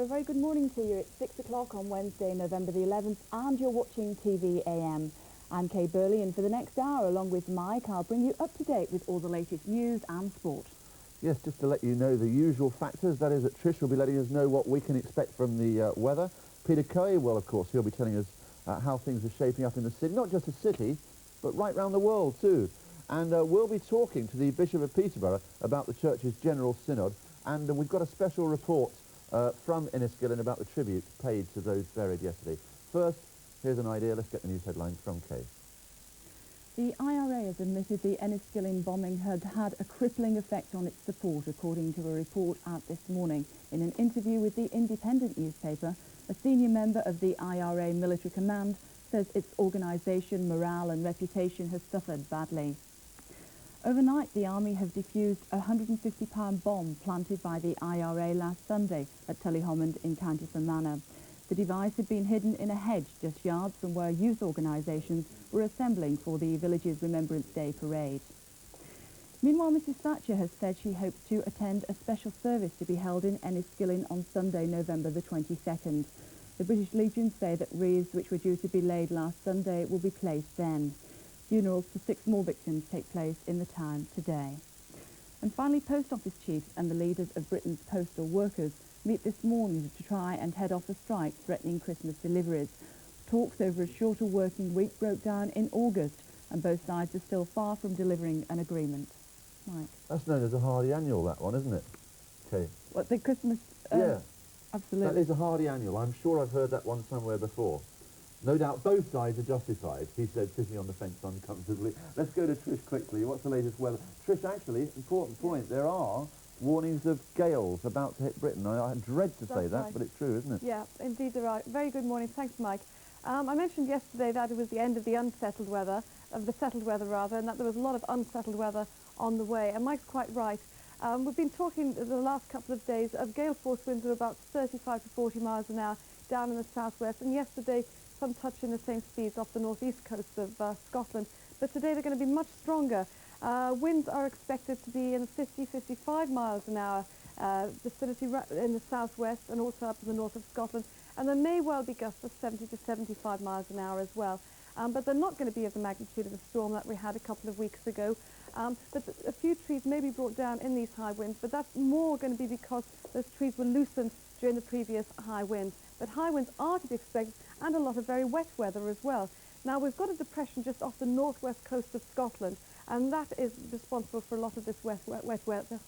a very good morning to you. It's 6 o'clock on Wednesday, November the 11th, and you're watching TV AM. I'm Kay Burley, and for the next hour, along with Mike, I'll bring you up to date with all the latest news and sport. Yes, just to let you know the usual factors, that is that Trish will be letting us know what we can expect from the weather. Peter Coe, well, of course, he'll be telling us how things are shaping up in the city, not just the city, but right round the world too. And we'll be talking to the Bishop of Peterborough about the Church's General Synod, and we've got a special report from Enniskillen about the tribute paid to those buried yesterday. First, here's an idea. Let's get the news headlines from Kay. The IRA has admitted the Enniskillen bombing had had a crippling effect on its support, according to a report out this morning. In an interview with the Independent newspaper, a senior member of the IRA military command says its organisation, morale and reputation has suffered badly. Overnight, the Army have defused a 150-pound bomb planted by the IRA last Sunday at Tullyhomond in County Fermanagh. The device had been hidden in a hedge just yards from where youth organisations were assembling for the village's Remembrance Day parade. Meanwhile, Mrs Thatcher has said she hopes to attend a special service to be held in Enniskillen on Sunday, November the 22nd. The British Legion say that wreaths which were due to be laid last Sunday will be placed then. Funerals for 6 more victims take place in the town today. And finally, post office chiefs and the leaders of Britain's postal workers meet this morning to try and head off a strike threatening Christmas deliveries. Talks over a shorter working week broke down in August, and both sides are still far from delivering an agreement. Mike? That's known as a Hardy Annual, that one, isn't it? Okay. What, the Christmas... yeah. Absolutely. That is a Hardy Annual. I'm sure I've heard that one somewhere before. No doubt both sides are justified, he said, sitting on the fence uncomfortably. Let's go to Trish quickly. What's the latest weather? Trish, actually, important point, there are warnings of gales about to hit Britain. I dread to say that, right. but it's true, isn't it? Yeah, indeed there are. Very good morning. Thanks, Mike. I mentioned yesterday that it was the end of the settled weather, and that there was a lot of unsettled weather on the way, and Mike's quite right. We've been talking the last couple of days of gale force winds of about 35 to 40 miles an hour down in the southwest, and yesterday some touching the same speeds off the northeast coast of Scotland, but today they're going to be much stronger. Winds are expected to be in 50-55 miles an hour vicinity in the southwest and also up in the north of Scotland, and there may well be gusts of 70 to 75 miles an hour as well. But they're not going to be of the magnitude of the storm that we had a couple of weeks ago. But a few trees may be brought down in these high winds, but that's more going to be because those trees were loosened during the previous high winds. But high winds are to be expected, and a lot of very wet weather as well. Now, we've got a depression just off the northwest coast of Scotland, and that is responsible for a lot of this wet weather.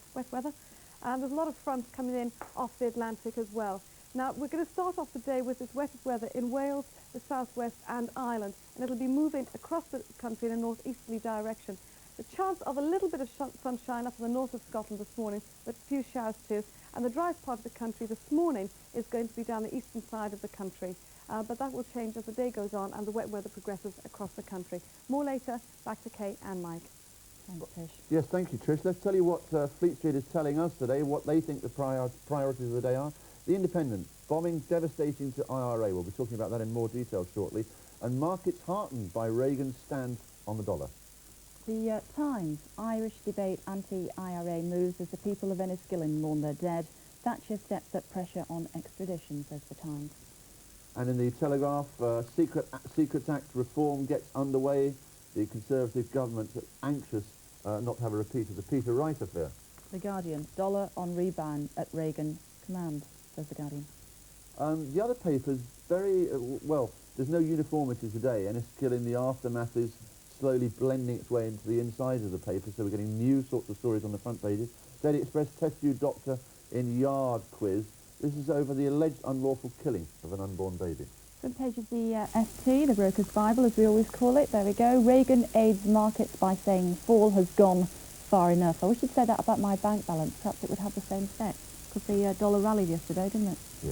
There's a lot of fronts coming in off the Atlantic as well. Now, we're going to start off the day with this wettest weather in Wales, the southwest and Ireland, and it'll be moving across the country in a northeasterly direction. The chance of a little bit of sunshine up in the north of Scotland this morning, but a few showers too, and the driest part of the country this morning is going to be down the eastern side of the country. But that will change as the day goes on and the wet weather progresses across the country. More later. Back to Kate and Mike. Thanks, Trish. Yes, thank you, Trish. Let's tell you what Fleet Street is telling us today, what they think the priorities of the day are. The Independent, bombing devastating to IRA. We'll be talking about that in more detail shortly. And markets heartened by Reagan's stand on the dollar. The Times, Irish debate anti-IRA moves as the people of Enniskillen mourn their dead. Thatcher steps up pressure on extradition, says the Times. And in the Telegraph, Secrets Act reform gets underway. The Conservative government is anxious not to have a repeat of the Peter Wright affair. The Guardian, dollar on rebound at Reagan command, says the Guardian. The other papers, very, well, there's no uniformity today. Enniskillen, the aftermath is slowly blending its way into the inside of the paper, so we're getting new sorts of stories on the front pages. Daily Express, test tube doctor in yard quiz. This is over the alleged unlawful killing of an unborn baby. Front page of the FT, the Broker's Bible, as we always call it. There we go. Reagan aids markets by saying fall has gone far enough. I wish you'd say that about my bank balance. Perhaps it would have the same effect. Because the dollar rallied yesterday, didn't it? Yeah.